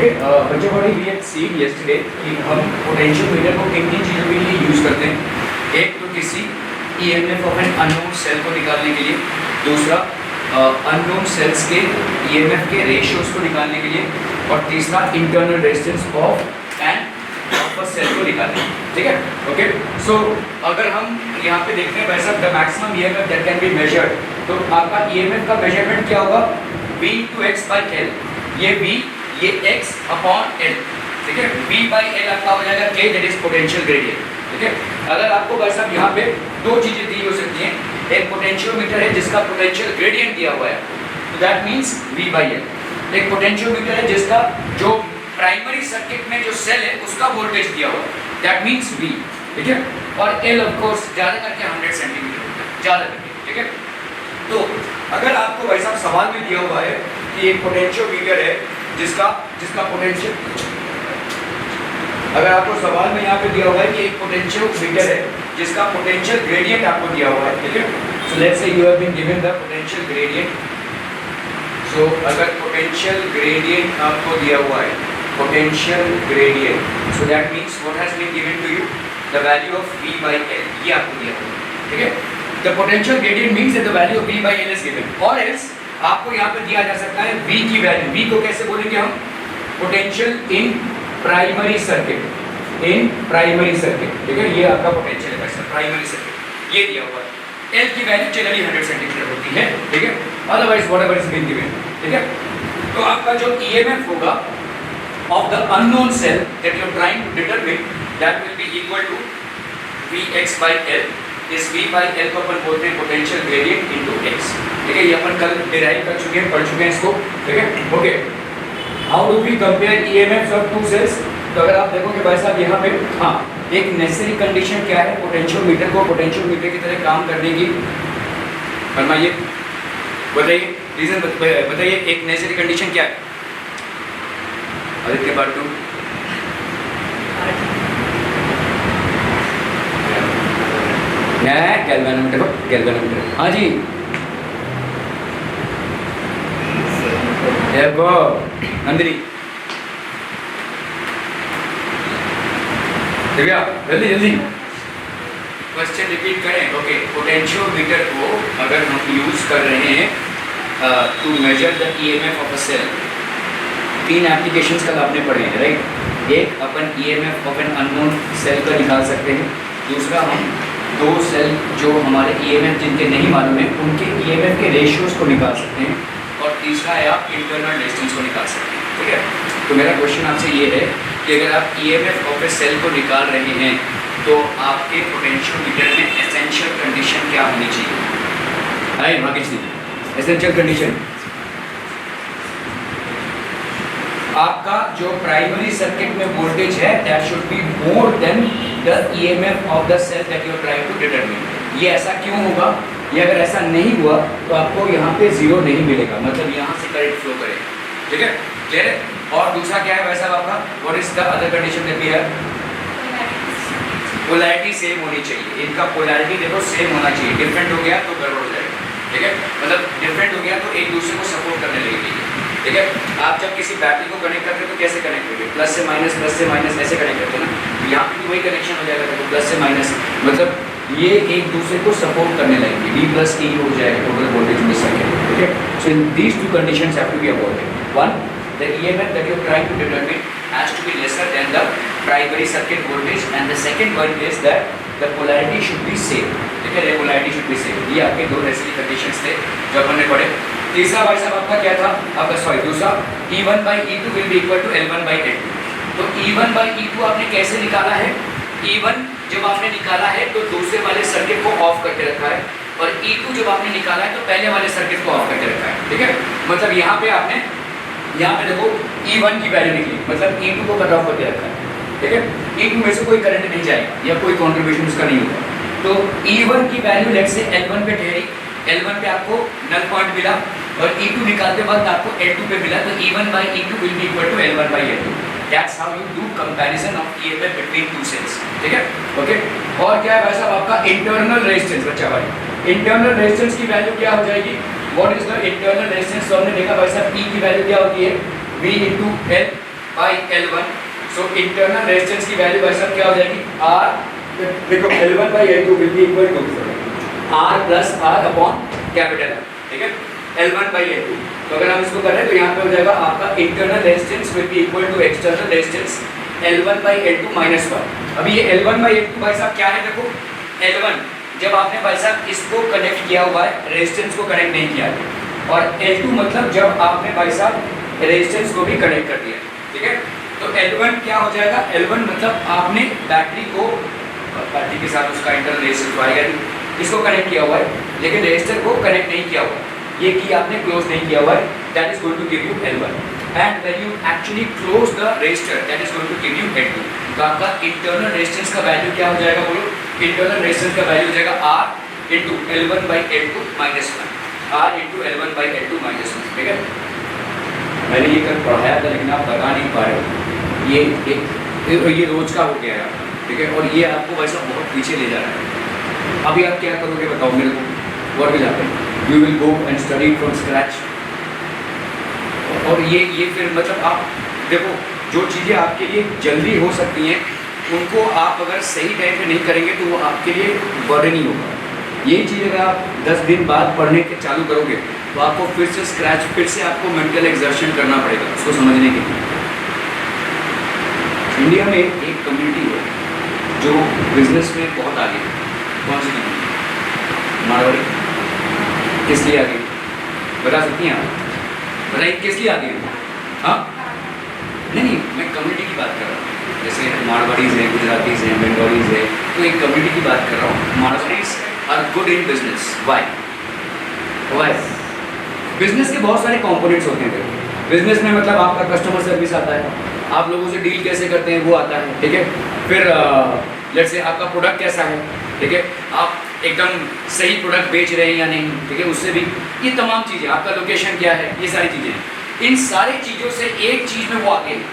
Okay बच्चों को we had seen yesterday कि हम पोटेंशियल मीटर को किन किन चीज़ों के लिए यूज़ करते हैं। एक तो किसी EMF of an unknown cell को निकालने के लिए, दूसरा अननोन सेल्स के ईएमएफ के रेशियोज को निकालने के लिए, और तीसरा internal resistance of an cell को निकालने। ठीक है, ओके। सो अगर हम यहाँ पे देखते हैं वैसा the maximum EMF that can be measured, तो आपका ईएमएफ का मेजरमेंट क्या होगा, V to x by L। ये V, ये x अपॉन L। ठीक है, V by L आपका हो जाएगा K, that is potential gradient. ठीक है, अगर आपको भाई साहब यहाँ पे दो चीजें दी हो सकती हैं, एक पोटेंशियोमीटर है जिसका पोटेंशियल ग्रेडियंट दिया हुआ है, तो that means V by L। एक पोटेंशियोमीटर है जिसका जो प्राइमरी सर्किट में जो सेल है उसका वोल्टेज दिया हुआ है, दैट मींस V। ठीक है, और L ऑफ कोर्स ज्यादा करके 100 सेंटीमीटर होता है, ज्यादा करके। ठीक है, तो अगर आपको भाई साहब सवाल में दिया हुआ है कि एक पोटेंशियोमीटर है जिसका पोटेंशियल, अगर आपको सवाल में यहाँ पे दिया हुआ है कि एक पोटेंशियोमीटर है जिसका पोटेंशियल ग्रेडियंट आपको दिया हुआ है। ठीक है, so let's say you have been given the potential gradient. So अगर पोटेंशियल ग्रेडियंट आपको दिया हुआ है, potential gradient, so that means what has been given to you, the value of V by L, ये आपको दिया हुआ है। ठीक है, the potential gradient means that the value of V by L is given, or else आपको यहाँ पे दिया जा सकता है V की वैल्यू। V को कैसे बोलेंगे हम, potential in primary circuit, in primary circuit. ठीक है, ये आपका पोटेंशियल है वैसे प्राइमरी सर्किट, ये दिया हुआ है। L की वैल्यू जनरली 100 सेंटीमीटर होती है। ठीक है, otherwise whatever is been given. ठीक है, तो आपका जो EMF होगा of the unknown cell that you are trying to determine, that will be equal to Vx by L। इस V by L को अपन बोलते हैं पोटेंशियल ग्रेडियंट इनटू x। ठीक है, ये अपन कल डिराइव कर चुके हैं, पढ़ चुके हैं इसको। ठीक है, okay. How do we compare EMFs of two cells, तो अगर आप देखोगे भाई साहब यहाँ पे, हाँ, एक नेसेसरी कंडीशन क्या है पोटेंशियोमीटर को पोटेंशियोमीटर की तरह काम करने की, फरमाइए, बताइए, रीजन बताइए, एक नेसेसरी कंडीशन क्या है आदित्य पार्ट 2? गैल्वेनोमीटर। हाँ जी, देखो नंदिनी, दिव्या, जल्दी जल्दी क्वेश्चन रिपीट करें। ओके, पोटेंशियोमीटर को अगर हम यूज कर रहे हैं to measure the EMF of a cell, तीन एप्लीकेशंस कल आपने पढ़े हैं, राइट। एक अपन EMF of an unknown cell का निकाल सकते हैं, दूसरा हम दो सेल जो हमारे EMF जिनके नहीं मालूम है उनके EMF के रेशियोज को निकाल सकते हैं, और तीसरा है आप इंटरनल रेजिस्टेंस को निकाल सकते हैं। ठीक है, तो मेरा क्वेश्चन आपसे ये है कि अगर आप EMF ऑफ ए सेल को निकाल रहे हैं तो आपके पोटेंशियोमीटर में एसेंशियल कंडीशन क्या होनी चाहिए? आइए भाग्य जी, एसेंशियल कंडीशन आपका जो प्राइमरी सर्किट में वोल्टेज है that should be more than the EMF of the cell that you are trying to determine. ये ऐसा क्यों होगा, ये अगर ऐसा नहीं हुआ तो आपको यहाँ पे जीरो नहीं मिलेगा, मतलब यहाँ से करंट फ्लो करेगा। ठीक है, क्लियर है। और दूसरा क्या है वैसा आपका, what is the other condition that we have, polarity same होनी चाहिए। इनका पोलैरिटी देखो सेम होना चाहिए, डिफरेंट हो गया तो गड़बड़ हो जाएगा। ठीक है, मतलब डिफरेंट हो गया तो एक दूसरे को सपोर्ट करने लगेगी। ठीक है, आप जब किसी बैटरी को कनेक्ट करते हो तो कैसे कनेक्ट करोगे, प्लस से माइनस ऐसे कनेक्ट करते हो ना, यहाँ पे भी वही कनेक्शन हो जाएगा, तो प्लस से माइनस, मतलब ये एक दूसरे को सपोर्ट करने लगेंगे, V प्लस E हो जाएगा टोटल वोल्टेज में सर्किट। ठीक है, so these two conditions have to be avoided. One, the EMF that you are trying to determine has to be lesser than the primary circuit voltage, and the second one is that the polarity should be same। ठीक है, polarity should be same। ये आपके दो necessary conditions थे जो अपन ने पढ़े। तीसरा भाई साहब आपका क्या था, आपका सॉरी दूसरा, E1 by E2 will be equal to L1 by L2। तो E1 by E2 आपने कैसे निकाला है, E1 जब आपने निकाला है तो दूसरे वाले सर्किट को ऑफ करके रखा है, और E2 जब आपने निकाला है तो पहले वाले सर्किट को ऑफ करके रखा है। ठीक है, मतलब यहाँ पे आपने, यहाँ पे देखो E1 की वैल्यू निकली, मतलब E2 को कट ऑफ करके रखा है। ठीक है, E2 में से कोई करंट नहीं जाएगा या कोई कॉन्ट्रीब्यूशन उसका नहीं होगा, तो E1 की वैल्यू लेट से L1 पे ठहरी, L1 पे आपको नल पॉइंट मिला, और E2 निकालते वक्त आपको L2 पे मिला, तो E1 by E2 will be equal to L1 by L2। That's how you do comparison of EMF between two cells। ठीक है, ओके। और क्या है भाई साहब आपका इंटरनल रेजिस्टेंस, बच्चा भाई इंटरनल रेजिस्टेंस की वैल्यू क्या हो जाएगी, what is the internal resistance, तो हमने देखा भाई साहब E की वैल्यू क्या होती है, V into L, by L1। So internal resistance की वैल्यू भाई साहब क्या हो जाएगी R, देखो L1 by L2 will be equal to R plus R upon capital R, ठीक है, L1 बाई L2। तो अगर हम इसको करें तो यहाँ पे हो जाएगा आपका internal resistance will be equal to external resistance L1 by L2 minus 1। अभी ये L1 बाई L2 भाई साहब क्या है, देखो L1 जब आपने भाई साहब इसको कनेक्ट किया हुआ है, रेजिस्टेंस को कनेक्ट नहीं किया है, और L2 मतलब जब आपने भाई साहब रेजिस्टेंस को भी कनेक्ट कर दिया, ठीक है। तो L1 क्या हो जाएगा, L1 मतलब आपने बैटरी को, बैटरी के साथ उसका इंटरनल रेजिस्टेंस आएगा, इसको कनेक्ट किया हुआ है लेकिन रेजिस्टर को कनेक्ट नहीं किया हुआ, ये की आपने क्लोज नहीं किया हुआ है, that is going to give you L1। And when you actually close the resistor that is going to give you L2। तो आपका इंटरनल रेजिस्टेंस का वैल्यू क्या हो जाएगा, बोलो, इंटरनल रेजिस्टेंस का वैल्यू हो जाएगा R into L1 by L2 minus 1, R into L1 by L2 minus 1, ठीक है। मैंने ये कल पढ़ाया था लेकिन आप बता नहीं पा रहे हो, ये रोज का हो गया है, ठीक है, और ये आपको वैसा बहुत पीछे ले जा रहा है। अभी आप क्या करोगे बताओ मेरे को, what will happen, you will go and study from scratch. और ये फिर मतलब आप देखो जो चीज़ें आपके लिए जल्दी हो सकती हैं उनको आप अगर सही टाइम पे नहीं करेंगे तो वो आपके लिए बर्डन ही होगा। यही चीज़ अगर आप 10 दिन बाद पढ़ने के चालू करोगे तो आपको फिर से स्क्रैच, फिर से आपको मेंटल एक्सर्शन करना पड़ेगा उसको समझने के लिए। इंडिया में एक कम्युनिटी है जो बिजनेस में बहुत आगे है, कौन सी कम्युनिटी, मारवाड़ी। किस लिए आगे बता सकती हैं आप, बताइए किस लिए आगे है? हाँ नहीं, मैं कम्युनिटी की बात कर रहा हूँ, जैसे मारवाड़ीज़ हैं, गुजरातीज़ हैं, बंगालीज़ हैं, तो एक कम्युनिटी की बात कर रहा हूँ। Marwaris are good in business, why business के बहुत सारे कंपोनेंट्स होते हैं। बिजनेस में मतलब आपका कस्टमर सर्विस आता है, आप लोगों से डील कैसे करते हैं वो आता है, ठीक है। फिर लेट्स से आपका प्रोडक्ट कैसा है, ठीक है, आप एकदम सही प्रोडक्ट बेच रहे हैं या नहीं, ठीक है, उससे भी ये तमाम चीज़ें, आपका लोकेशन क्या है, ये सारी चीज़ें, इन सारी चीज़ों से एक चीज़ में वो आगे है।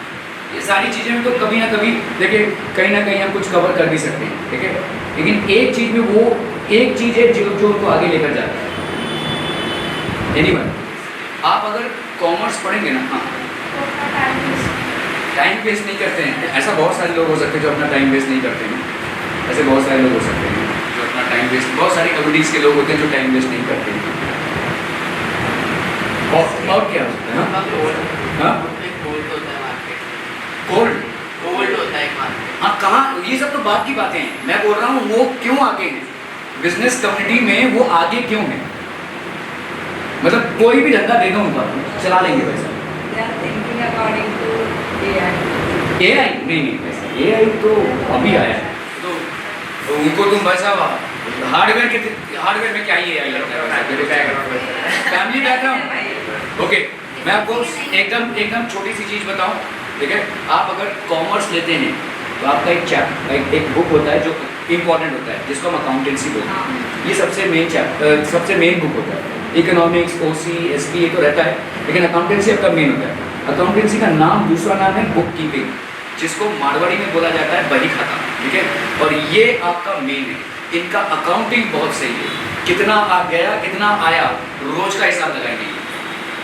ये सारी चीज़ें में तो कभी ना कभी देखिए कहीं ना कहीं हम कुछ कवर कर भी सकते हैं, ठीक है, लेकिन एक चीज़ में वो एक चीज़ है जो उनको आगे लेकर जाता है। एनीवन, आप अगर कॉमर्स पढ़ेंगे ना, हाँ, टाइम वेस्ट नहीं करते हैं, ऐसा बहुत सारे लोग हो सकते हैं जो अपना टाइम वेस्ट नहीं करते हैं, ऐसे बहुत सारे लोग हो सकते हैं जो अपना टाइम वेस्ट, बहुत सारी कम्युनिटीज़ के लोग होते हैं जो टाइम वेस्ट नहीं करते हैं। और क्या होता है, हाँ, कोल्ड होता है, हाँ, कहाँ, ये सब तो बात की बातें हैं, मैं बोल रहा हूँ वो क्यों आगे हैं, बिजनेस कम्युनिटी में वो आगे क्यों है, मतलब कोई भी धंधा दे दो उनका चला लेंगे पैसा। AI नहीं पैसा, AI तो अभी आया है, तो उनको तुम पैसा हार्डवेयर में क्या ही AI लगता है, फैमिली बैकग्राउंड। ओके, मैं आपको एकदम छोटी सी चीज़ बताऊं, ठीक है, आप अगर कॉमर्स लेते हैं तो आपका एक बुक होता है जो इम्पॉर्टेंट होता है जिसको हम अकाउंटेंसी बोलते हैं, ये सबसे मेन बुक होता है। इकोनॉमिक्स, OC, SP ये तो रहता है, लेकिन अकाउंटेंसी आपका मेन होता है। अकाउंटेंसी का नाम, दूसरा नाम है बुक कीपिंग, जिसको मारवाड़ी में बोला जाता है बही खाता, ठीक है, और ये आपका मेन है। इनका अकाउंटिंग बहुत सही है, कितना आ गया कितना आया रोज का हिसाब लगाएंगे,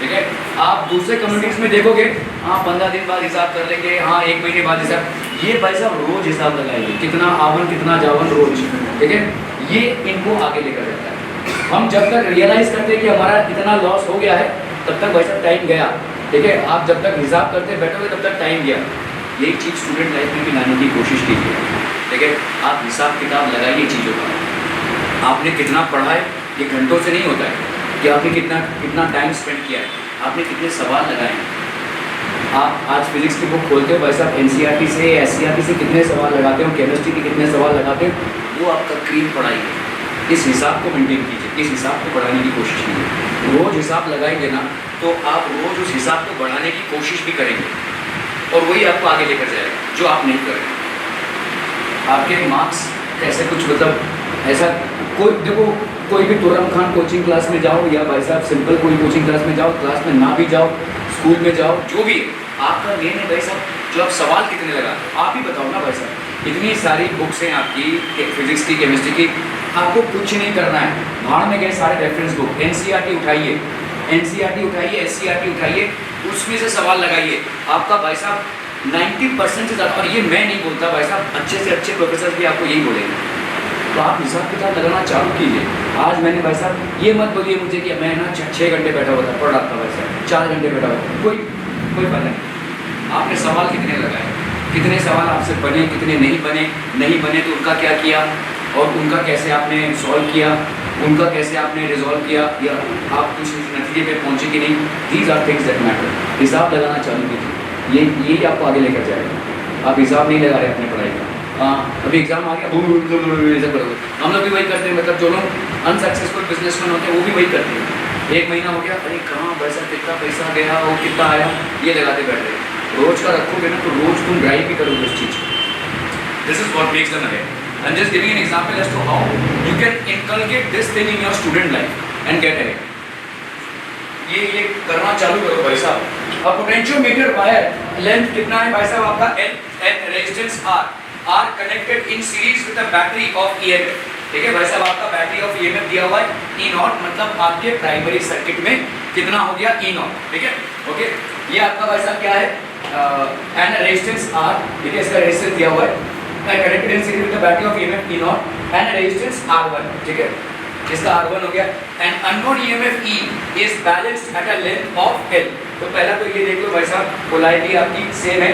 ठीक है। आप दूसरे कम्युनिटीज़ में देखोगे, हाँ 15 दिन बाद हिसाब कर लेंगे, हाँ 1 महीने बाद हिसाब, ये भाई साहब रोज हिसाब लगाएंगे, कितना आवन कितना जावन रोज, ठीक है, ये इनको आगे लेकर जाता है। हम जब तक रियलाइज़ करते हैं कि हमारा इतना लॉस हो गया है तब तक भाई साहब टाइम गया, ठीक है, आप जब तक हिसाब करते बैठोगे तब तक टाइम गया। यही चीज़ स्टूडेंट लाइफ में भी लाने की कोशिश कीजिए, ठीक है, आप हिसाब किताब लगाइए चीज़ों का, आपने कितना पढ़ा है ये घंटों से नहीं होता है कि आपने कितना टाइम स्पेंड किया है, आपने कितने सवाल लगाए हैं। आप आज फिजिक्स की बुक खोलते हो भाई साहब, NCERT से SCERT से कितने सवाल लगाते हो, केमिस्ट्री के कितने सवाल लगाते हो, वो आपका क्रीम पढ़ाई है। इस हिसाब को मेंटेन कीजिए, इस हिसाब को बढ़ाने की कोशिश कीजिए। रोज़ हिसाब लगाएंगे ना तो आप रोज़ उस हिसाब को बढ़ाने की कोशिश भी करेंगे और वही आपको आगे लेकर जाएगा, जो आप नहीं कर रहे। आपके मार्क्स कैसे कुछ मतलब ऐसा कोई देखो, कोई भी तुरम खान कोचिंग क्लास में जाओ या भाई साहब सिंपल कोई कोचिंग क्लास में जाओ, क्लास में ना भी जाओ, स्कूल में जाओ, जो भी है आपका मेन है भाई साहब, जो आप सवाल कितने लगाते हो आप ही बताओ ना भाई साहब। इतनी सारी बुक्स हैं आपकी फिजिक्स की, केमिस्ट्री की, आपको कुछ नहीं करना है, भाड़ में गए सारे रेफरेंस बुक, NCERT उठाइए, SCERT उठाइए, उसमें से सवाल लगाइए, आपका भाई साहब 90% से ज़्यादा, और ये मैं नहीं बोलता भाई साहब, अच्छे से अच्छे प्रोफेसर भी आपको यही बोलेंगे। तो आप हिसाब किताब लगाना चालू कीजिए। आज मैंने भाई साहब ये मत बोलिए मुझे कि मैं ना 6 घंटे बैठा हुआ था, पढ़ रहा था भाई साहब, 4 घंटे बैठा हुआ था, कोई पता नहीं। आपने सवाल कितने लगाए, कितने सवाल आपसे बने, कितने नहीं बने तो उनका क्या किया, और उनका कैसे आपने सॉल्व किया, उनका कैसे आपने रिजॉल्व किया, या आप कुछ नतीजे पे पहुँचे कि नहीं। These are things that matter. हिसाब लगाना चालू कीजिए, ये आपको आगे लेकर जाएगा। आप हिसाब नहीं लगा रहे अपनी पढ़ाई का। अभी एग्जाम आ गया, ऐसा करोगे। हम लोग भी वही करते हैं, मतलब जो लोग अनसक्सेसफुल बिजनेसमैन होते हैं वो भी वही करते हैं। 1 महीना हो गया, अरे कहाँ पैसा, कितना पैसा गया और कितना आया, ये लगाते बैठ रहे। रोज का रखोगे ना तो रोज तुम ड्राइव भी करोगे उस चीज़ को। This is what makes them ahead. I'm just giving an example as to how you can inculcate this thing in your student life and get ahead. ये करना चालू करो भाई साहब। अब पोटेंशियोमीटर वायर लेंथ कितना है भाई साहब आपका, L and resistance R are connected in series with a battery of EMF। ठीक है भाई साहब, आपका बैटरी ऑफ EMF दिया हुआ है E0, मतलब आपके प्राइमरी सर्किट में कितना हो गया E0। ठीक है, ओके। ये आपका भाई साहब क्या है, एंड रेजिस्टेंस R, ठीक है, इसका रेजिस्टेंस दिया हुआ है connected in series with the battery of EMF E0 and resistance R1। ठीक है, इसका R1 हो गया। and unknown EMF E is balanced at a length of L। तो पहला तो ये देख लो भाई साहब, पोलैरिटी आपकी सेम है,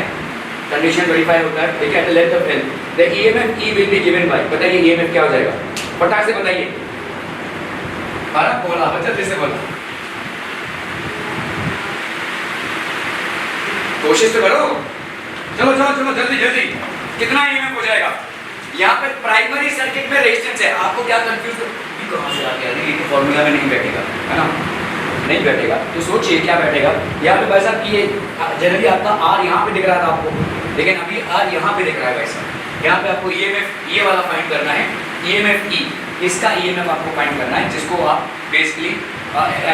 कंडीशन वेरीफाई होता है, ठीक है, at a length of L the EMF E will be given by। बताइए EMF क्या हो जाएगा, फटाक से बताइए। बारा बोला, जल्दी से बोला, कोशिश तो करो, चलो जल्दी। कितना EMF हो जाएगा। यहाँ पे प्राइमरी सर्किट में रेजिस्टेंस है, आपको क्या कंफ्यूज कहाँ से आ गया, ये तो फॉर्मूला में नहीं बैठेगा, है ना, नहीं बैठेगा। तो सोचिए क्या बैठेगा। यहाँ पे भाई साहब ये जनरली आपका R यहाँ पे दिख रहा था आपको, लेकिन अभी R यहाँ पे दिख रहा है भाई साहब। यहाँ पे आपको EMF ये वाला फाइंड करना है, EMF E, इसका EMF आपको फाइंड करना है, जिसको आप basically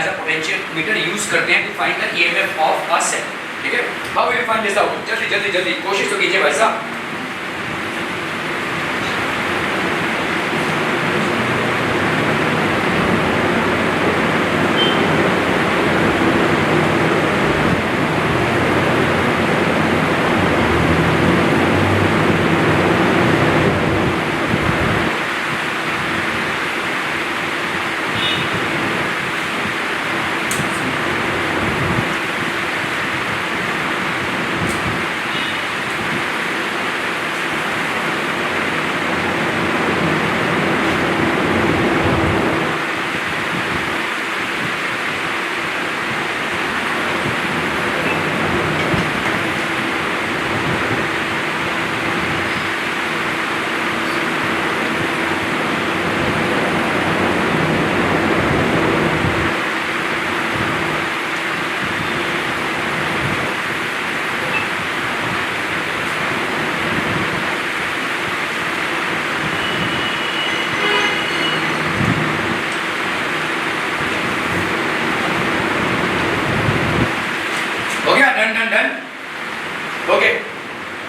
as a potentiometer use करते हैं to find the EMF of a cell. ठीक है, how will you find this out, जल्दी कोशिश तो कीजिए भाई साहब।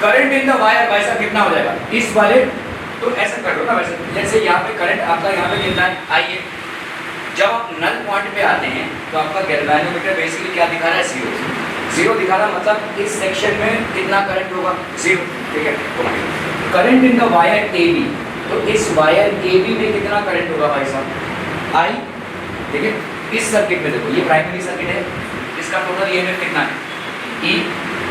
करंट इन द वायर भाई साहब कितना हो जाएगा इस वाले, तो ऐसा कर लो ना वैसे, जैसे यहाँ पे करंट आपका यहाँ पे कितना है, आइए जब आप नल पॉइंट पे आते हैं तो आपका गैल्वेनोमीटर बेसिकली क्या दिखा रहा है, जीरो दिखा रहा है, मतलब इस सेक्शन में कितना करंट होगा, 0। ठीक है, current in the wire AB, तो इस वायर AB में कितना करंट होगा भाई साहब, I। ठीक है, इस सर्किट में देखो ये प्राइमरी सर्किट है, इसका टोटल EMF कितना है, E,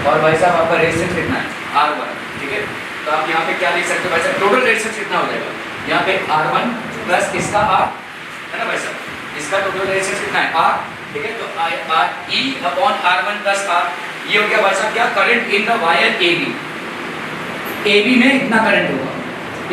और भाई साहब आपका रेजिस्टेंस कितना है, R1। ठीक है, तो आप यहाँ पे क्या लिख सकते हो भाई साहब, टोटल रेजिस्टेंस कितना हो जाएगा, यहाँ पे R1 प्लस इसका R है ना भाई साहब, इसका टोटल रेजिस्टेंस कितना है R। ठीक है, तो E upon R1 plus R, ये हो गया भाई साहब क्या, current in the wire AB में इतना करंट होगा,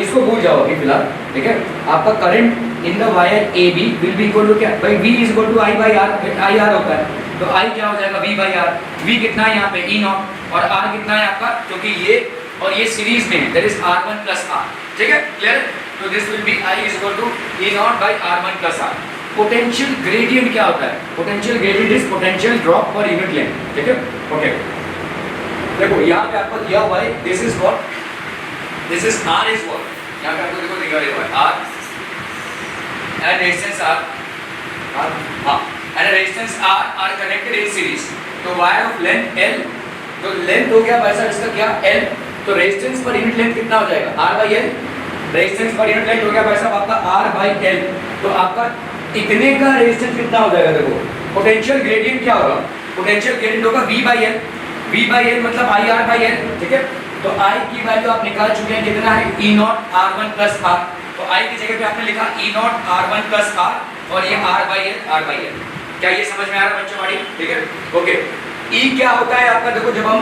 इसको भूल जाओ अभी फिलहाल। ठीक है, आपका current in the wire AB will be equal to क्या भाई, V is equal to I by R, IR होता है, तो I क्या हो जाएगा, V बाई R। V कितना है यहाँ पे E0, और R कितना है आपका, क्योंकि ये और ये सीरीज में है, that is R1 plus R। ठीक है, क्लियर, तो this will be I is equal to E0 by R1 plus R। Potential gradient क्या होता है, potential gradient is potential drop per unit length. ठीक है, ओके, देखो यहाँ पे आपको दिया हुआ है, this is what, this is R is what, यहाँ पे आपको देखो दिया हुआ है R and resistance R, and resistance R are connected in series, तो wire of length L, तो लेंथ हो गया भाई साहब इसका क्या L, तो रेजिस्टेंस पर यूनिट लेंथ कितना हो जाएगा R बाई L, रेजिस्टेंस पर यूनिट लेंथ हो गया भाई साहब आपका R बाई L, तो आपका इतने का रेजिस्टेंस कितना हो जाएगा, देखो पोटेंशियल ग्रेडियंट क्या होगा, पोटेंशियल ग्रेडियंट होगा V by L, V by L मतलब IR बाई L, ठीक है। तो I की वैल्यू आप निकाल चुके हैं, कितना है E not R1 plus R, तो I की जगह पे आपने लिखा E not R1 plus R और ये R बाई L। क्या ये समझ में आ रहा है बच्चों हमारी, ठीक है ओके। E क्या होता है आपका, देखो जब हम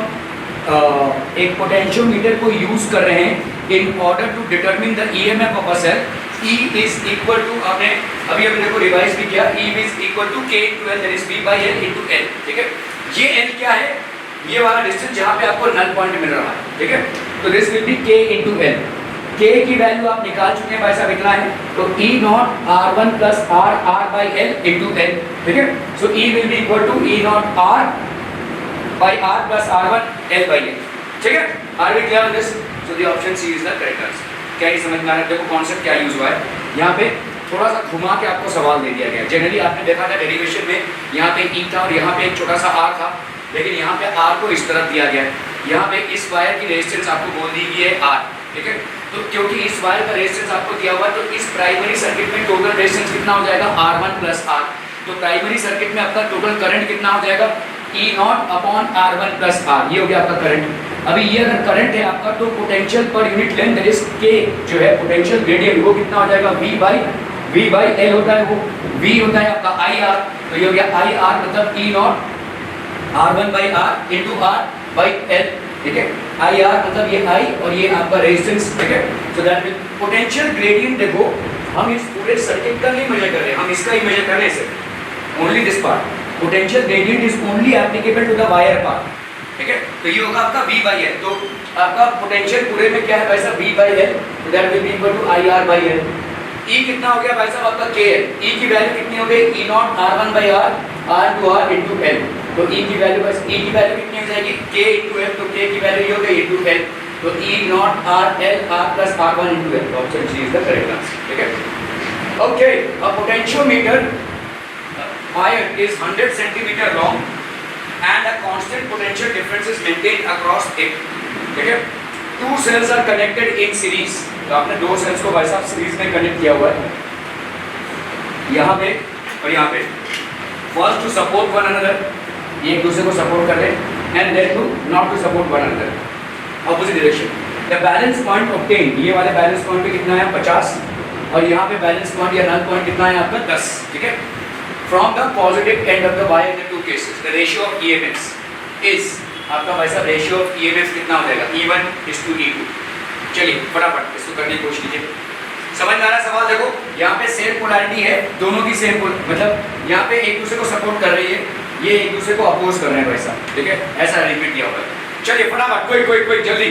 एक पोटेंशियोमीटर को यूज कर रहे हैं in order to determine the EMF of a cell, E is equal to, आपने अभी देखो रिवाइज भी किया, E is equal to K into L, that is V by L into L, ठीक है। ये L क्या है, ये वाला डिस्टेंस जहां पे आपको नल पॉइंट मिल रहा है, ठीक है। तो this will B K into L, K की वैल्यू आप निकाल चुके हैं भाई साहब, इतना है, तो E not R1 plus R by L into L, ठीक है। So E will be equal to E not R by R plus R1 L by L, ठीक है। Are we clear on this? So the option C is the correct answer. क्या ये समझ में आ रहा है? देखो कॉन्सेप्ट क्या यूज हुआ है यहाँ पे, थोड़ा सा घुमा के आपको सवाल दे दिया गया। जनरली आपने देखा था डेरिवेशन में यहाँ पे E था और यहाँ पे एक छोटा सा R था, लेकिन यहाँ पे R को इस तरफ दिया गया है, यहाँ पे इस वायर की रेजिस्टेंस आपको बोल दी गई है R, ठीक है। तो क्योंकि इस वायर का रेजिस्टेंस आपको दिया हुआ है, तो इस प्राइमरी सर्किट में टोटल रेजिस्टेंस कितना हो जाएगा R1 प्लस R, तो प्राइमरी सर्किट में आपका टोटल करंट कितना हो जाएगा E not upon R1 plus R, ये हो गया आपका करंट। अभी ये अगर करंट है आपका, तो पोटेंशियल पर unit length that is K जो है पोटेंशियल ग्रेडियंट, वो कितना हो जाएगा V बाई L होता है, वो V होता है आपका IR, तो ये हो गया IR मतलब E not R1 by R into R by L, ठीक है। IR मतलब ये I और ये आपका रेजिस्टेंस, ठीक है। So that mean potential gradient, देखो हम इस पूरे सर्किट का नहीं मेजर कर रहे हैं, हम इसका ही मेजर कर रहे हैं सिर्फ, only this part. Potential gradient is only applicable to the wire part, ठीक है। तो ये होगा आपका V बाई L, तो आपका पोटेंशियल पूरे में क्या है भाई साहब V बाई L, तो that will be equal to IR by L। E कितना हो गया भाई साहब आपका K है, E की वैल्यू कितनी हो गई E not R1 by R, R to R into L, तो E की वैल्यू बस E की वैल्यू कितनी हो जाएगी K इंटू L, तो K की वैल्यू ये हो गई इंटू L, तो E not R L R plus R1 into L, option C is the correct answer, ठीक है okay. A potentiometer iron is 100 centimeter long and a constant potential difference is maintained across it, ठीक है। Two cells are connected in series, तो आपने दो sales को भाई साहब सीरीज में कनेक्ट किया हुआ है, यहाँ पे और यहाँ पे। First two support one another, ये एक दूसरे को सपोर्ट कर रहे हैं, and then two not to support one another, opposite direction. The balance point obtain, ये वाले बैलेंस पॉइंट पे कितना है 50, और यहाँ पे बैलेंस पॉइंट या नल पॉइंट कितना है आपका 10, ठीक है। From the positive end of the wire in the two cases, the ratio of EMFs is, आपका भाई साहब रेशियो ऑफ EMFs कितना हो जाएगा E1 is to E2। चलिए फटाफट इसको करने की कोशिश कीजिए, समझ में आ रहा है सवाल? देखो यहाँ पे सेम पोलैरिटी है, दोनों की सेम मतलब यहाँ पे एक दूसरे को सपोर्ट कर रही है, ये एक दूसरे को अपोज कर रहे हैं भाई साहब, ठीक है, ऐसा रिपीट किया हुआ है। चलिए फटाफट कोई जल्दी।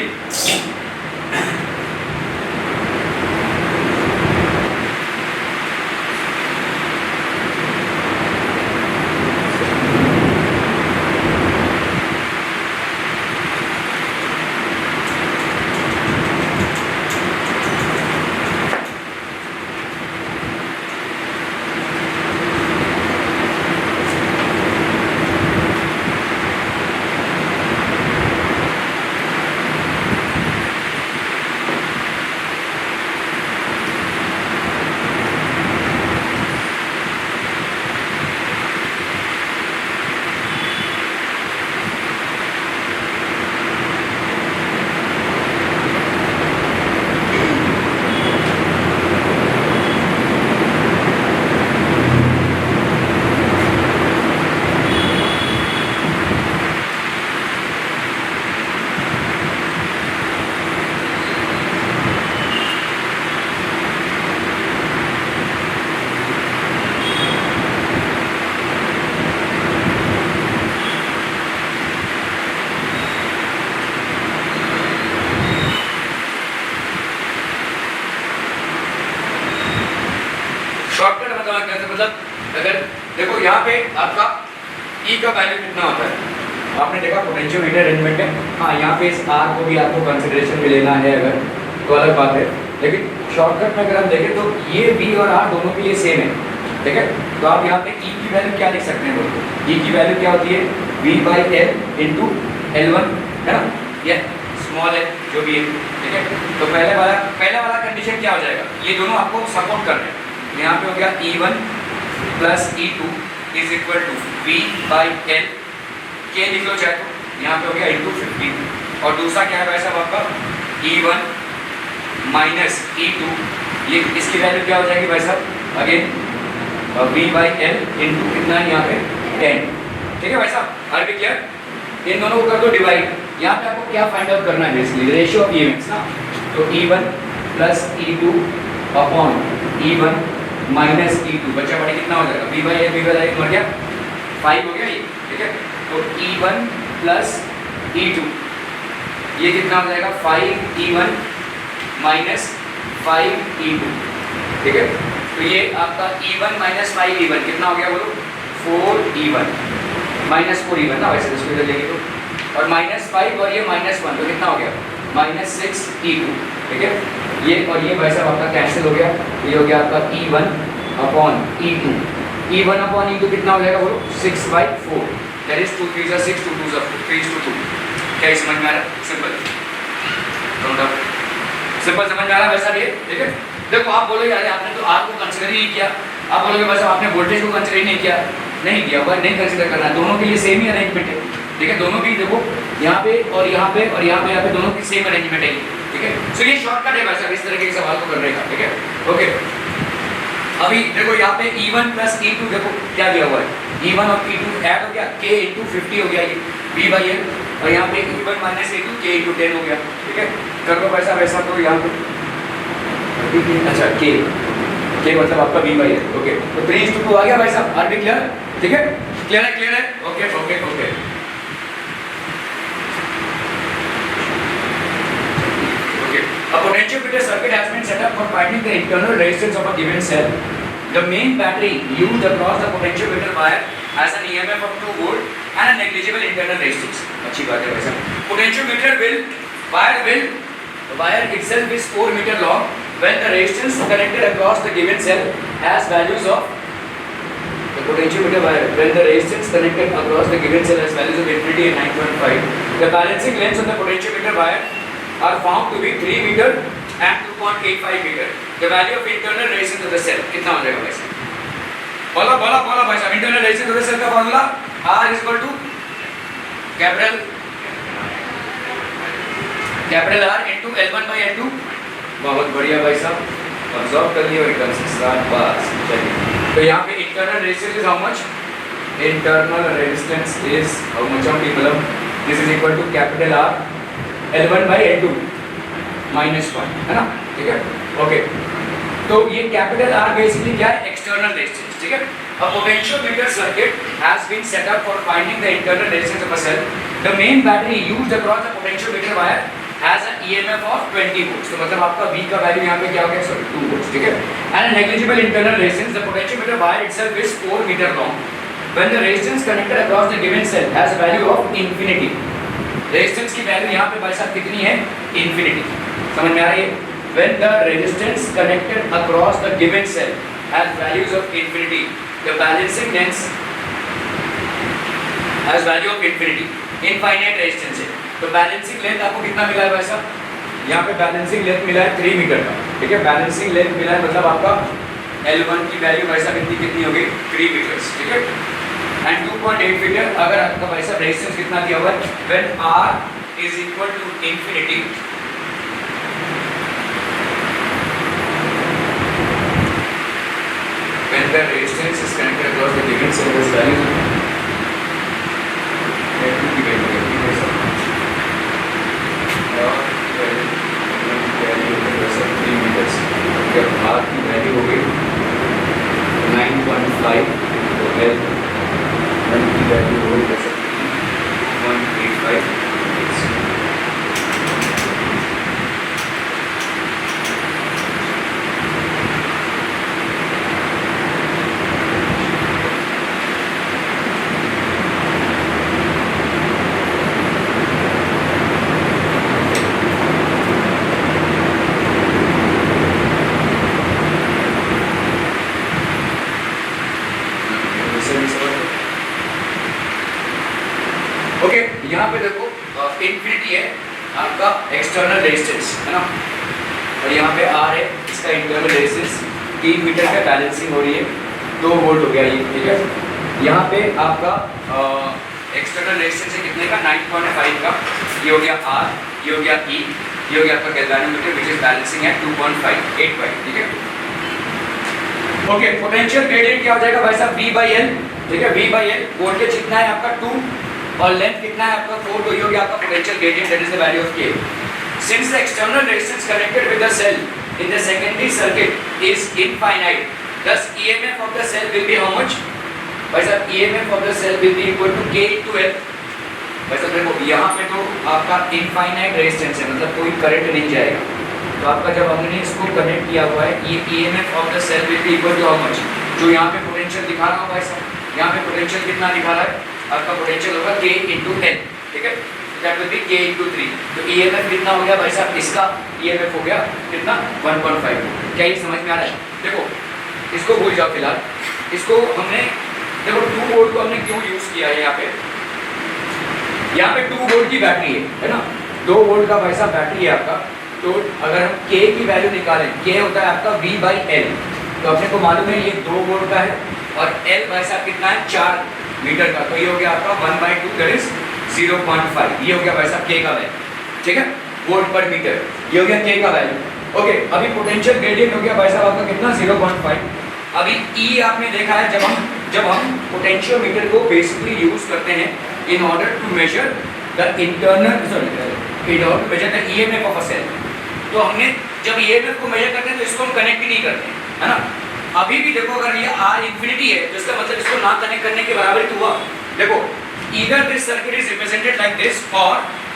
देखो यहाँ पे आपका E का वैल्यू कितना होता है, आपने देखा पोटेंशियोमीटर अरेंजमेंट में, हाँ यहाँ पे इस R को भी आपको कंसिडरेशन में लेना है अगर, तो अलग बात है, लेकिन शॉर्टकट में अगर हम देखें तो ये V और R दोनों के लिए सेम है, ठीक है। तो आप यहाँ पे E की वैल्यू क्या लिख सकते हैं दोस्तों, E की वैल्यू क्या होती है V by L into L1 है ना, ये स्मॉल है जो भी है, ठीक है। तो पहला वाला कंडीशन क्या हो जाएगा, ये दोनों आपको सपोर्ट कर रहे हैं। यहाँ पे हो गया E1 plus E2 is equal to V by L, के लिख लो चाहे तो, यहाँ पे हो गया इंटू 50। और दूसरा क्या है भाई साहब आपका E1 माइनस E2, ये इसकी वैल्यू क्या हो जाएगी भाई साहब, again V by L into कितना है यहाँ पे 10, ठीक है भाई साहब। R B clear? इन दोनों को कर दो डिवाइड। यहाँ पे आपको क्या फाइंड आउट करना है बेसिकली, रेशियो ऑफ ईएमएक्स ना। तो E1 plus E2 upon E1 minus E2 बच्चा बड़ी कितना हो जाएगा, V बाई L मर गया 5 हो गया ये, ठीक है। तो E1 प्लस E2 ये कितना हो जाएगा 5E1 माइनस 5E2, ठीक है। तो ये आपका E1 माइनस 5E1 कितना हो गया बोलो, 4E1 माइनस 4E1 ना, वैसे इसको इधर लेंगे तो, और माइनस 5 और ये माइनस 1 तो कितना हो गया माइनस 6E2, ठीक है। ये और ये भाई साहब आपका कैंसिल हो गया, ये हो गया आपका E1 upon E2, E1 upon E2 कितना हो जाएगा बोलो 6/4, दैट इज 2 3 6 2 2 3/2। क्या समझ में आ रहा है? सिंपल सिंपल समझ में आ रहा है वैसा भी, ठीक है। देखो आप बोलोगे यार आपने तो आर को कंसीडर ही नहीं किया, आप बोलोगे बस आपने वोल्टेज को कंसीडर ही नहीं किया, नहीं किया हुआ, नहीं कंसीडर करना, दोनों के लिए सेम ही अरेंजमेंट है, ठीक है। दोनों की देखो यहाँ पे और यहाँ पे और यहाँ पे दोनों की सेम अरेंजमेंट है, ठीक है। सो ये शॉर्टकट है वैसा इस तरह के सवाल को करने का, ठीक है। ओके अभी देखो यहाँ पे E1 प्लस E2 देखो क्या दिया हुआ है, E1 और E2 ऐड हो गया, K इंटू 50 हो गया ये V बाई L, और यहाँ पे E1 minus E2 K into 10 हो गया, ठीक है। कर दो वैसा वैसा तो यहाँ पे अच्छा K मतलब आपका V बाई L, ओके। तो 3:2 आ गया भाई साहब, आर बी क्लियर, ठीक है। क्लियर है, okay okay okay. A potentiometer circuit has been set up for finding the internal resistance of a given cell. The main battery used across the potentiometer wire has an EMF of 2 volt and a negligible internal resistance. अच्छी बात है वैसा। Potentiometer wire itself is 4 meter long. When the resistance connected across the given cell has values of the potentiometer wire, when the resistance connected across the given cell has values of infinity and 9.5, the balancing lengths of the potentiometer wire are found to be 3 meter and 2.85 meter. The value of internal resistance of the cell कितना हो जाएगा भाई साहब, बोला भाई साहब। Internal resistance of the cell का formula R is equal to capital R into L1 by L2। बहुत बढ़िया भाई साहब, ऑब्जर्व कर लिया एकदम से साथ बात। चलिए तो यहाँ पे internal resistance is how much, internal resistance is how much of मतलब this is equal to capital R L1 by L2 minus 1 है ना, ठीक है। ओके तो ये कैपिटल R बेसिकली क्या है, एक्सटर्नल रेजिस्टेंस, ठीक है। A potentiometer circuit has been set up for finding the internal resistance of a cell. The main battery used across the potentiometer wire has an EMF of 20 volts. तो मतलब आपका V का value यहाँ पे क्या हो गया, सॉरी 2 volts, ठीक है। And a negligible internal resistance. The potentiometer wire itself is 4 meter long. When the resistance connected across the given cell has a value of infinity. Resistance की वैल्यू यहाँ पे भाई साहब कितनी है, इन्फिनिटी। समझ में आ रही है? When the resistance connected across the given cell has values of infinity, the balancing length has value of infinity, infinite resistance है। तो बैलेंसिंग लेंथ आपको कितना मिला है भाई साहब, यहाँ पे बैलेंसिंग लेंथ मिला है 3 मीटर का, ठीक है। बैलेंसिंग लेंथ मिला है मतलब आपका L1 की वैल्यू भाई साहब कितनी होगी 3 मीटर्स, ठीक है। एंड 2.8 मीटर अगर आपका भाई साहब रेजिस्टेंस कितना दिया हुआ है, when R is equal to infinity, when the resistance is connected across the given cell has value जब R की वैल्यू हो गई 9.5 तो L की वैल्यू हो गई 185। ओके यहाँ पे देखो इन्फिनिटी है आपका एक्सटर्नल रेजिस्टेंस, है ना, और यहाँ पे R है इसका इंटरनल रेजिस्टेंस, 3 मीटर का बैलेंसिंग हो रही है, 2 वोल्ट हो गया ये, ठीक है। यहाँ पे आपका एक्सटर्नल रेजिस्टेंस है कितने का, 9.5 का, ये हो गया R, ये हो गया E, ये हो गया आपका गैल्वेनोमीटर विच इज बैलेंसिंग है 2.585, ठीक है। ओके, पोटेंशियल ग्रेडियंट क्या हो जाएगा भाई साहब, V/L, ठीक है, V/L, वोल्टेज कितना है आपका 2 और लेंथ कितना है आपका 4, तो ये हो गया आपका potential gradient, that is the value of K। Since the external resistance connected with the cell in the secondary circuit is infinite, thus EMF of the cell will be how much? भाई साहब EMF of the cell will be equal to K into L। भाई साहब देखो यहाँ पे तो आपका infinite resistance है, मतलब कोई करंट नहीं जाएगा, तो आपका जब हमने इसको कनेक्ट किया हुआ है, ये EMF of the cell will be equal to how much? जो यहाँ पे पोटेंशियल दिखा रहा हूँ भाई साहब, यहाँ पे पोटेंशियल कितना दिखा रहा है, आपका पोटेंशियल होगा K into L, ठीक है, that will B K into 3। तो EMF कितना हो गया भाई साहब, इसका EMF हो गया कितना 1.5। क्या ये समझ में आ रहा है? देखो इसको भूल जाओ फिलहाल, इसको हमने देखो 2 वोल्ट को हमने क्यों यूज किया है यहाँ पे, यहाँ पे 2 वोल्ट की बैटरी है ना, 2 वोल्ट का भाई साहब बैटरी है आपका, तो अगर हम K की वैल्यू निकालें, K होता है आपका V/L, तो अपने को मालूम है ये 2 वोल्ट का है, और L भाई साहब कितना है 4 मीटर का, तो ये हो गया आपका 1/2 दैट इज 0.5, ये हो गया भाई साहब K का वैल्यू, ठीक है, वोल्ट पर मीटर, ये हो गया K का वैल्यू। ओके, अभी पोटेंशियल ग्रेडियंट हो गया भाई साहब आपका कितना 0.5। अभी E आपने देखा है जब हम पोटेंशियोमीटर को बेसिकली यूज करते हैं in order to measure the measure the EMF of a cell, तो हमने जब EMF को मेजर करते हैं तो इसको हम कनेक्ट ही नहीं करते, है ना। अभी भी देखो अगर ये R इंफिनिटी है तो इसका मतलब इसको ना कनेक्ट करने के बराबर ही हुआ। देखो either this circuit is represented like this, और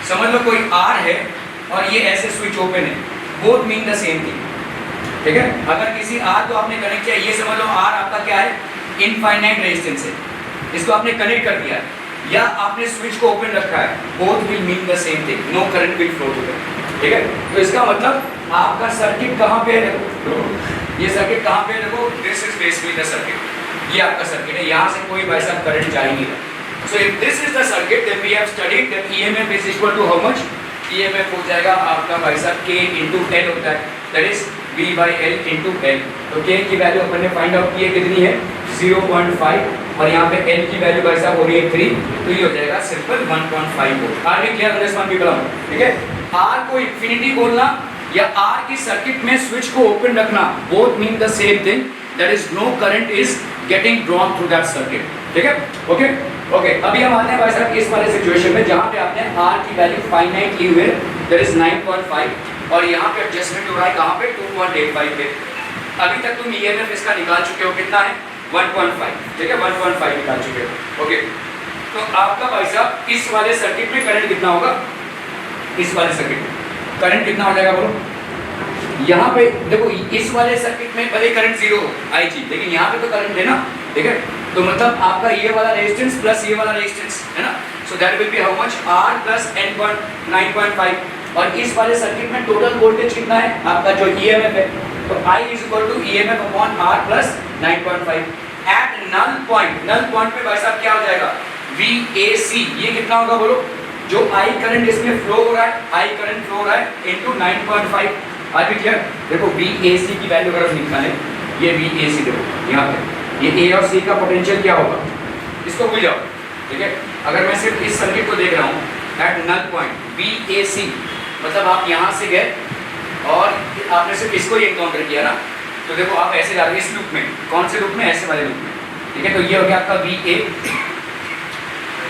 समझ लो कोई R है और ये ऐसे स्विच ओपन है, both mean the same thing, ठीक है। अगर किसी R को आपने कनेक्ट किया, ये समझ लो R आपका क्या है, इनफाइनाइट रेजिस्टेंस है, इसको आपने कनेक्ट कर दिया या आपने स्विच को ओपन रखा है, both will mean the same thing, no current will flow to that, ठीक है। तो इसका मतलब आपका सर्किट कहाँ पे है, देखो ये सर्किट कहाँ पे है, देखो this is basically the circuit, ये आपका सर्किट है, यहाँ से कोई वैसा करंट जा ही नहीं रहा। So if this is the circuit then we have studied that EMF is equal to how much, EMF हो जाएगा आपका भाई साहब K into L होता है, that is V/L into L। तो K की वैल्यू अपन ने फाइंड आउट की है कितनी है 0.5, और यहाँ पे L की वैल्यू भाई साहब हो रही है 3, तो ये हो जाएगा सिंपल 1.5 वोल्ट। आर भी क्लियर अंडरस्टैंड पीपल, ठीक है। R को इंफिनिटी बोलना या R की सर्किट में स्विच को ओपन रखना, both mean the same thing, that is no current is getting drawn through that circuit, ठीक है। ओके ओके, अभी हम आते हैं भाई साहब इस वाले सिचुएशन में जहाँ पे आपने R की वैल्यू फाइनाइट ली हुई है, दैट इज 9.5, और यहाँ पे एडजस्टमेंट हो रहा है कहाँ पे 2.85 पे। अभी तक तुम EMF इसका निकाल चुके हो, कितना है 1.5, ठीक है, 1.5 निकाल चुके हो। ओके, तो आपका भाई साहब इस वाले सर्किट में करंट कितना होगा, इस वाले सर्किट में करंट कितना हो जाएगा बोलो। यहाँ पे देखो इस वाले सर्किट में भले करंट 0 हो IG, लेकिन यहाँ पे तो करंट है ना, ठीक है। तो मतलब आपका ये वाला रेजिस्टेंस प्लस ये वाला रेजिस्टेंस है ना, so that will B how much R plus 9.5, और इस वाले सर्किट में टोटल वोल्टेज कितना है आपका जो EMF है, तो I is equal to EMF upon R plus 9.5 at null point. Null point पे भाई साहब क्या हो जाएगा VAC, ये कितना होगा बोलो, जो I करंट इसमें फ्लो हो रहा है, I करंट फ्लो हो रहा है इनटू 9.5। आज भी क्लियर, देखो VAC की वैल्यू अगर हम निकालें, ये VAC देखो यहाँ पे ये A और C का पोटेंशियल क्या होगा, इसको भूल जाओ, ठीक है। अगर मैं सिर्फ इस सर्किट को देख रहा हूँ एट नल पॉइंट VAC, मतलब आप यहाँ से गए और आपने सिर्फ इसको ही एनकाउंटर किया ना, तो देखो आप ऐसे जा रहे हैं इस लूप में, कौन से लूप में, ऐसे वाले लूप में, ठीक है। तो ये हो गया आपका VA,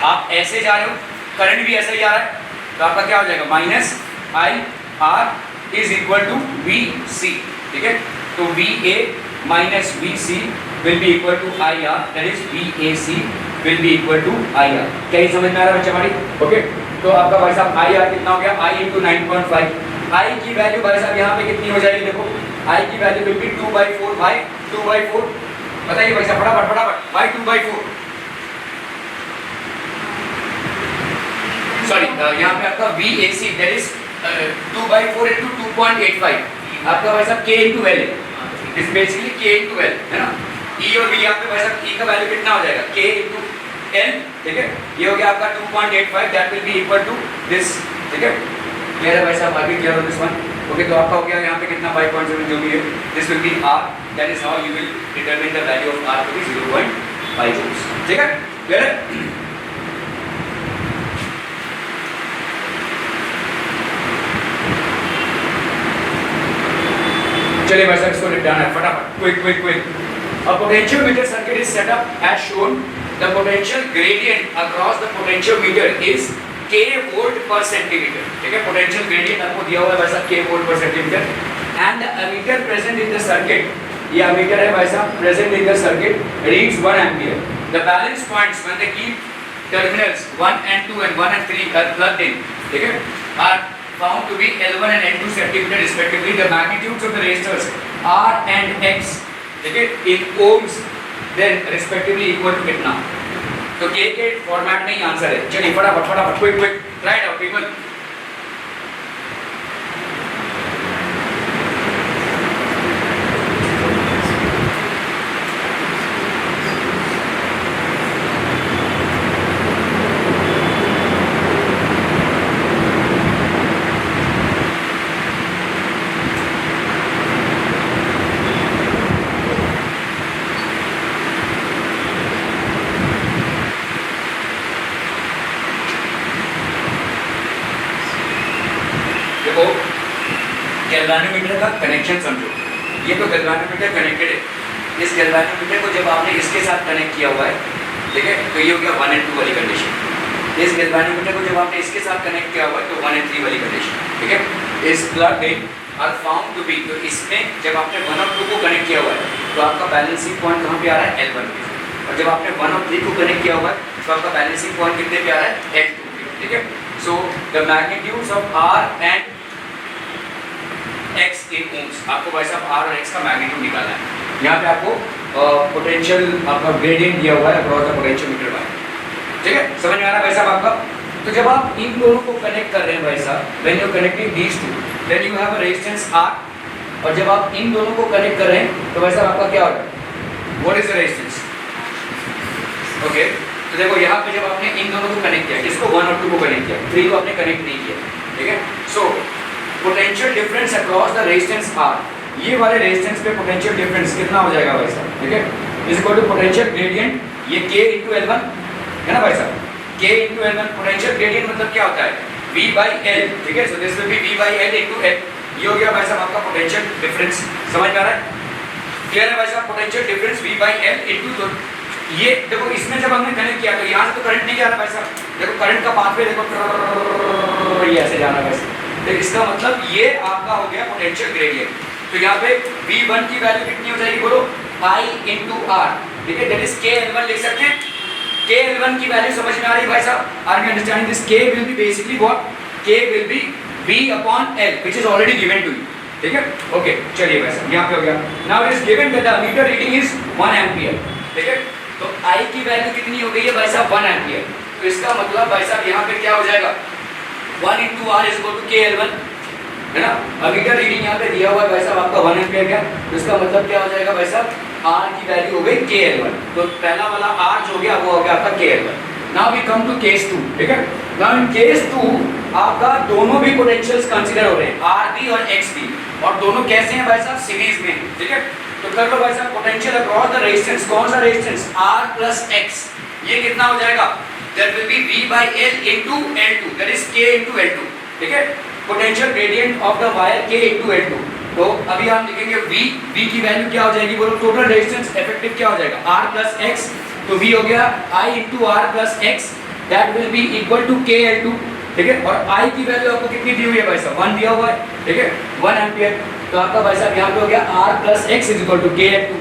आप ऐसे जा रहे हो, करंट भी ऐसे ही आ रहा है, तो आपका क्या हो जाएगा -IR is equal to VC, ठीक है। तो VA minus VC will be equal to IR, that is VAC will be equal to IR। क्या ये समझ में आ रहा है बच्चा हमारी? ओके, तो आपका भाई साहब IR कितना हो गया, I इंटू 9.5। I की वैल्यू भाई साहब यहाँ पे कितनी हो जाएगी, देखो I की वैल्यू विल बी 2/4 बाई 2/4, बताइए भाई साहब फटाफट फटाफट, बाई 2/4, सॉरी यहाँ पे आपका VAC दैट इज 2/4 इंटू 2.85, आपका भाई साहब K इंटू L है, इस बेसिकली K इंटू L है ना। E और V यहाँ पे भाई साहब E का वैल्यू कितना हो जाएगा K इंटू L, ठीक है, ये हो गया आपका 2.85, that will be equal to this, ठीक है, क्लियर है भाई साहब, आगे क्लियर हो दिस वन, ओके। तो आपका हो गया यहाँ पे कितना 5.7 जो भी है, this will be R, that is how you will determine the value of R to be 0.5 joules, ठीक है, क्लियर है। चलिए भाई साहब इसको निपटाना है फटाफट, quick. A potentiometer circuit is set up as shown. The potential gradient across the potentiometer is k volt per centimeter, ठीक है, potential gradient आपको दिया हुआ है भाई साहब k volt per centimeter, and the ammeter present in the circuit, ये ammeter है भाई साहब present in the circuit reads 1 ampere. The balance points when the key terminals 1 and 2 and 1 and 3 are plugged in, ठीक है, are found to be L1 and L2 centimeter respectively. The magnitudes of the resistors R and X, ठीक है, in ohms then respectively equal to कितना, तो K के format में ही answer है। चलिए फटाफट quick right out people. Galvanometer का कनेक्शन समझो, ये तो गैल्वेनोमीटर कनेक्टेड है, इस गैल्वेनोमीटर को जब आपने इसके साथ कनेक्ट किया हुआ है, ठीक है, तो ये हो गया 1 and 2 वाली कंडीशन। इस गैल्वेनोमीटर को जब आपने इसके साथ कनेक्ट किया हुआ है तो 1 and 3 वाली कंडीशन, ठीक है। इस plug in are found to be, तो इसमें जब आपने 1 और 2 को कनेक्ट किया हुआ है तो आपका बैलेंसिंग पॉइंट कहाँ पे आ रहा है, L1 पे, और जब आपने 1 और 3 को कनेक्ट किया हुआ है तो आपका बैलेंसिंग पॉइंट कितने पे आ रहा है, L2 पे, ठीक है। So the magnitudes of R and X in ohms, आपको भाई साहब R और X का मैग्नीट्यूड निकालना है। यहाँ पे आपको पोटेंशियल आपका ग्रेडियंट दिया हुआ है अक्रॉस द पोटेंशियोमीटर वायर, ठीक है, समझ में आ रहा है भाई साहब आपका। तो जब आप इन दोनों को कनेक्ट कर रहे हैं भाई साहब, when you connecting these two then you have a resistance R, और जब आप इन दोनों को कनेक्ट कर रहे हैं तो भाई साहब आपका क्या होगा, what is the resistance, okay. तो देखो यहाँ पे जब आपने इन दोनों को कनेक्ट किया, किसको 1 और 2 को कनेक्ट किया, 3 को आपने कनेक्ट नहीं किया, ठीक है। So potential difference across the resistance R, ये वाले रेजिस्टेंस पे पोटेंशियल डिफरेंस कितना हो जाएगा भाई साहब, ठीक है, is equal to potential gradient, ये K × L1 है ना भाई साहब, K × L1। पोटेंशियल ग्रेडियंट मतलब क्या होता है, V/L, ठीक है। So this will be V/L × L, ये हो गया भाई साहब आपका पोटेंशियल डिफरेंस, समझ में आ रहा है, क्लियर है भाई साहब। पोटेंशियल डिफरेंस V/L × ये देखो, इसमें जब हमने कनेक्ट किया तो यहाँ से तो करंट नहीं जा रहा भाई साहब, देखो करंट का पाथवे देखो ये ऐसे जाना वैसे, तो इसका मतलब ये आपका हो गया पोटेंशियल ग्रेडियंट। तो यहाँ पे V1 की वैल्यू कितनी हो जाएगी बोलो, I × R, ठीक है, दैट इज KL1 लिख सकते हैं। KL1 की वैल्यू समझ में आ रही है भाई साहब, are you understanding this, K will be basically what, K will be V/L which is already given to you, ठीक है, ओके। चलिए भाई साहब यहाँ पे हो गया, now it is given that the meter reading is 1 ampere, ठीक है। तो I की वैल्यू कितनी हो गई है भाई साहब, 1 एम्पियर, तो इसका मतलब भाई साहब यहाँ पे क्या हो जाएगा, 1 × R is equal to KL1, है ना। अमीटर रीडिंग यहाँ पे दिया हुआ है भाई साहब आपका 1 एम्पियर का, तो इसका मतलब क्या हो जाएगा भाई साहब, R की वैल्यू हो गई KL1, तो पहला वाला R जो हो गया वो हो गया आपका KL1। Now we come to case 2, ठीक है। नाउ इन केस 2 आपका दोनों भी पोटेंशियल्स कंसीडर हो रहे हैं, RB और XB, और दोनों कैसे हैं भाई साहब, सीरीज में, ठीक है। तो कर लो भाई साहब, पोटेंशियल अक्रॉस द रेजिस्टेंस, कौन सा रेजिस्टेंस, R + X, ये कितना हो जाएगा, that will be V/L × L2, that is K × L2, ठीक है। Potential gradient of the wire K × L2, तो अभी हम लिखेंगे V की वैल्यू क्या हो जाएगी बोलो, टोटल रेजिस्टेंस इफेक्टिव क्या हो जाएगा, R + X, तो V हो गया I × R + X, that will be equal to KL2, ठीक है। और I की वैल्यू आपको कितनी दी हुई है भाई साहब, 1 दिया हुआ है, ठीक है, 1 एम्पियर, तो आपका भाई साहब यहाँ पे हो गया R + X is equal to KL2,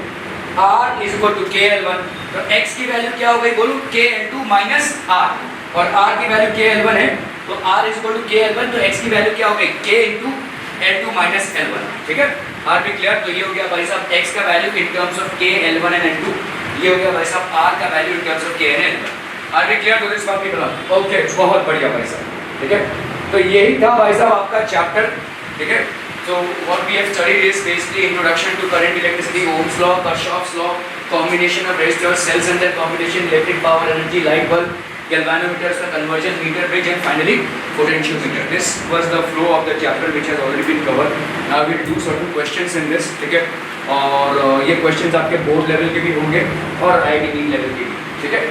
R is equal to KL1, तो X की वैल्यू क्या हो गई बोलो, KL2 - R, और R की वैल्यू KL1 है, तो R is equal to KL1, तो X की वैल्यू क्या हो गई, K × L2 - L1, ठीक है। आर भी क्लियर, तो ये हो गया भाई साहब X का value in terms of K, L1 and L2, ये हो गया भाई साहब R का value in terms of K and L1। R भी क्लियर, तो दिस बात की तरह ओके, बहुत बढ़िया भाई साहब, ठीक है। तो यही था भाई साहब आपका चैप्टर, ठीक है। So what we have studied is basically introduction to current, electricity, Ohm's law, Kirchhoff's law, combination of resistors, cells and their combination, electric power, energy, light bulb, galvanometers, the conversion, meter bridge, and finally potentiometer. This was the flow of the chapter which has already been covered. Now we will do certain questions in this, ठीक है? और ये questions आपके board level के भी होंगे और IIT level के भी, ठीक है?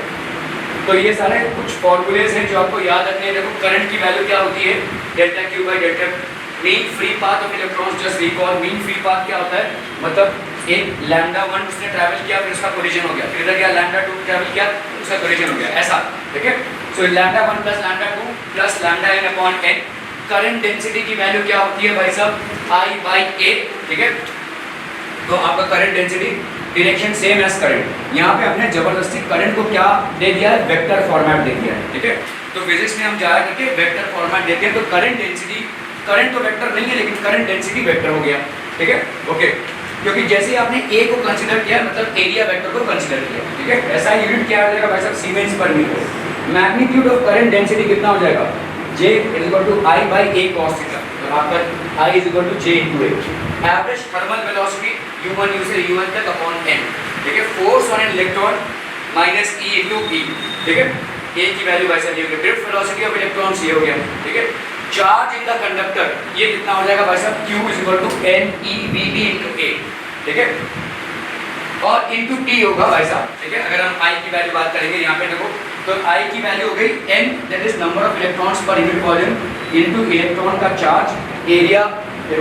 तो ये सारे कुछ फॉर्मूलेज हैं जो आपको याद रखने हैं। देखो करंट की वैल्यू क्या होती है, delta Q by delta. Mean free path of electrons, just recall mean free path क्या होता है, मतलब एक लैम्डा 1 उसने ट्रैवल किया फिर उसका कोलिजन हो गया, फिर इधर क्या लैम्डा 2 ट्रैवल किया उसका कोलिजन हो गया, ऐसा, ठीक है? सो lambda 1 plus lambda 2 plus lambda n upon n। Current density की वैल्यू क्या होती है भाई साहब, I बाई a, ठीक है? तो आपका current density direction same as current. यहाँ पे हमने जबरदस्ती करंट को क्या दे दिया है, वेक्टर फॉर्मेट दे दिया है, ठीक है? तो फिजिक्स में हम जा करके वेक्टर फॉर्मेट देते हैं, तो करंट डेंसिटी, करंट तो वेक्टर नहीं है लेकिन करंट डेंसिटी वेक्टर हो गया, ठीक है? ओके, क्योंकि जैसे ही आपने ए को कंसीडर किया मतलब एरिया वेक्टर को कंसीडर किया, ठीक है? ऐसा यूनिट क्या हो जाएगा भाई साहब, siemens per metre. Magnitude of current density कितना हो जाएगा, J equal to I by A cos theta, तो यहाँ पर I is equal to J into A। Average thermal velocity U1 U से U1 तक अपॉन n, ठीक है? Force on an electron minus E into E, ठीक है? A की वैल्यू वैसे दी होगी, ड्रिफ्ट वेलोसिटी ऑफ इलेक्ट्रॉन्स ये हो गया, ठीक है? चार्ज इन द कंडक्टर ये कितना हो जाएगा भाई साहब, Q is equal to NEVD into A, ठीक है? और इनटू T होगा भाई साहब, ठीक है? अगर हम I की वैल्यू बात करेंगे यहाँ पे देखो, तो I की वैल्यू हो गई N, that is number of electrons per unit volume, into electron का charge, area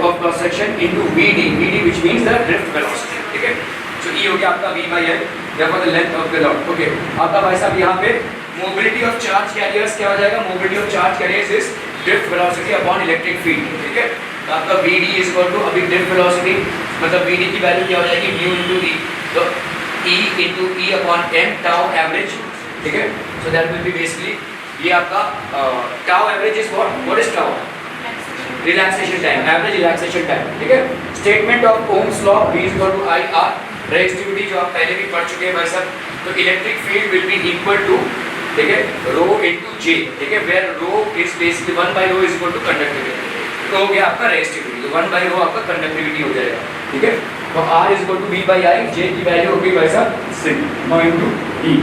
of cross section, into VD which means the drift velocity, ठीक है? सो E हो गया आपका V by L, therefore the length of the rod, okay? आपका भाई साहब यहाँ पे मोबिलिटी ऑफ चार्ज कैरियर्स क्या हो जाएगा, mobility of charge carriers is drift velocity upon electric field, ठीक है? तो आपका VD इज इक्वल टू, अभी ड्रिफ्ट वेलोसिटी मतलब VD की वैल्यू क्या हो जाएगी, म्यू इनटू E, तो E into E upon m tau average, ठीक है? So that will be basically ये आपका tau average is what is tau, relaxation time, average relaxation time, ठीक है? Statement of Ohm's law V is equal to IR, resistivity जो आप पहले भी पढ़ चुके हैं भाई साहब, तो electric field will be equal to, ठीक है, रो इनटू J, ठीक है? Where rho is basically 1 by rho is equal to conductivity, तो हो गया आपका रेजिस्टिविटी, तो 1 बाय रो आपका कंडक्टिविटी हो जाएगा, ठीक है? तो R is equal to V by I, J की वैल्यू होगी भाई साहब sigma into E।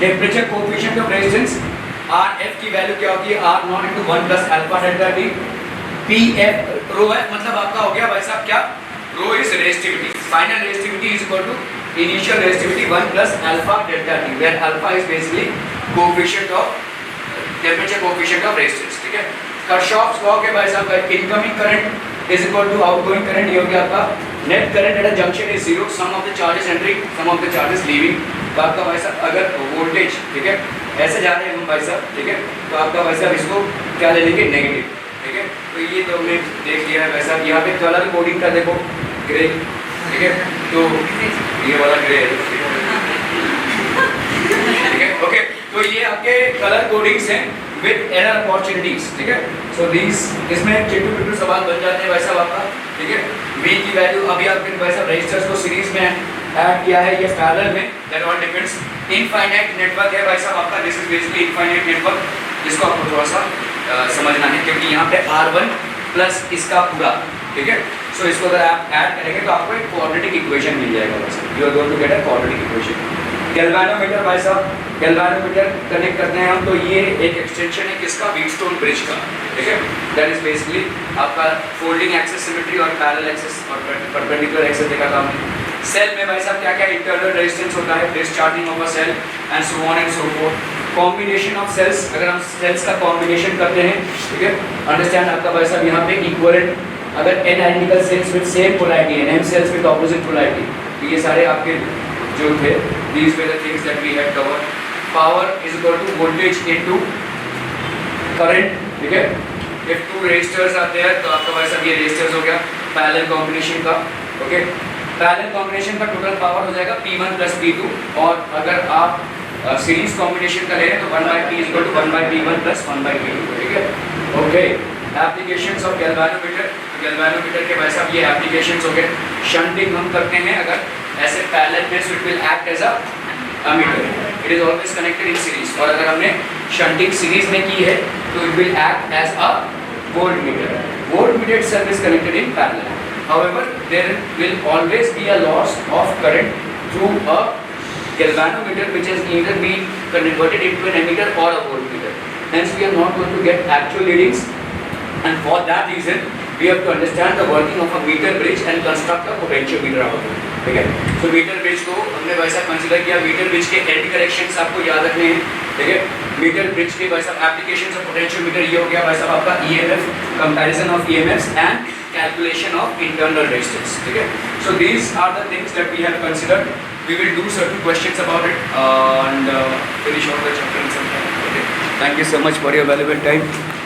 Temperature coefficient of resistance RF की वैल्यू क्या होती है, R not into 1 plus alpha delta T, PF rho F मतलब आपका हो गया भाई साहब क्या, rho is resistivity, final resistivity is equal to initial resistivity 1 plus alpha delta T, where alpha is basically coefficient of temperature coefficient of resistance, ठीक है? Kirchhoff's law के भाई साहब incoming current is equal to outgoing current, ये हो गया आपका net current at a junction is zero, sum of the charges entering sum of the charges leaving. तो आपका भाई साहब अगर वोल्टेज, ठीक है, ऐसे जा रहे हैं हम भाई साहब, ठीक है, तो आपका भाई साहब इसको क्या ले लेंगे, नेगेटिव, ठीक है? तो ये तो हमने देख लिया है भाई साहब। यहाँ पे कलर कोडिंग का देखो ग्रे, ठीक है, तो ये वाला ग्रे है, ठीक है? ओके, तो ये आपके कलर कोडिंग्स हैं विद एरर अपॉर्चुनिटीज, ठीक है? सो दीस इसमें चिट्टू पिट्टू सवाल बन जाते हैं भाई साहब आपका, ठीक है? V की वैल्यू अभी आपके भाई साहब रेजिस्टर्स को सीरीज में ऐड किया है, ये पैरेलल में, that all depends. Infinite network है भाई साहब आपका, this is basically infinite network, जिसको आपको थोड़ा सा समझना है, क्योंकि यहाँ पे R1 प्लस इसका पूरा, ठीक है? सो इसको अगर आप ऐड करेंगे तो आपको एक क्वाड्रेटिक इक्वेशन मिल जाएगा भाई साहब, you are going to get a quadratic equation. Galvanometer भाई साहब, गैल्वेनोमीटर कनेक्ट करते हैं हम, तो ये एक एक्सटेंशन है किसका, व्हीटस्टोन ब्रिज का, ठीक है? दैट इज बेसिकली आपका फोल्डिंग एक्सिस सिमेट्री और पैरेलल एक्सिस और परपेंडिकुलर एक्सिस देखा था हमने। सेल में भाई साहब क्या क्या इंटरनल रेजिस्टेंस होता है, discharging of a cell and so on and so forth. Combination of cells, अगर हम सेल्स का कॉम्बिनेशन करते हैं, ठीक है, अंडरस्टैंड आपका भाई साहब यहाँ पे इक्विवेलेंट, अगर n identical cells with same polarity and m cells with opposite polarity, तो ये सारे आपके जो थे, these were the things that we had covered. Power is equal to voltage into current, ठीक है? If two resistors are there, तो आपका भाई साहब ये resistors हो गया पैरेलल कॉम्बिनेशन का, ओके? पैरेलल कॉम्बिनेशन का टोटल पावर हो जाएगा P1 प्लस P2, और अगर आप सीरीज कॉम्बिनेशन का ले रहे हैं तो 1 by P is equal to 1 by P1 plus 1 by P2, ठीक है? Okay, applications of galvanometer, galvanometer के भाई साहब ये एप्लीकेशंस हो गए। शंटिंग हम करते हैं अगर ऐसे पैरेलल में, so it will act as a ammeter, it is always connected in series, और अगर हमने शंटिंग सीरीज में की है तो it will act as a voltmeter, voltmeter itself is connected in parallel, however there will always be a loss of current through a galvanometer which has either been converted into an ammeter or a voltmeter. Hence we are not going to get actual readings, and for that reason we have to understand the working of a meter bridge and construct a potentiometer out of it. ठीक है, तो metre bridge को हमने वैसा consider किया, metre bridge के and corrections आपको याद रखने हैं, ठीक है। मीटर ब्रिज के वैसा एप्लीकेशंस ऑफ पोटेंशियोमीटर ये हो गया वैसा आपका EMF, comparison of EMFs and calculation of internal resistance, ठीक है। So these are the things that we have considered. We will do certain questions about it and finish off the chapter in some time. Okay. Thank you so much for your valuable time.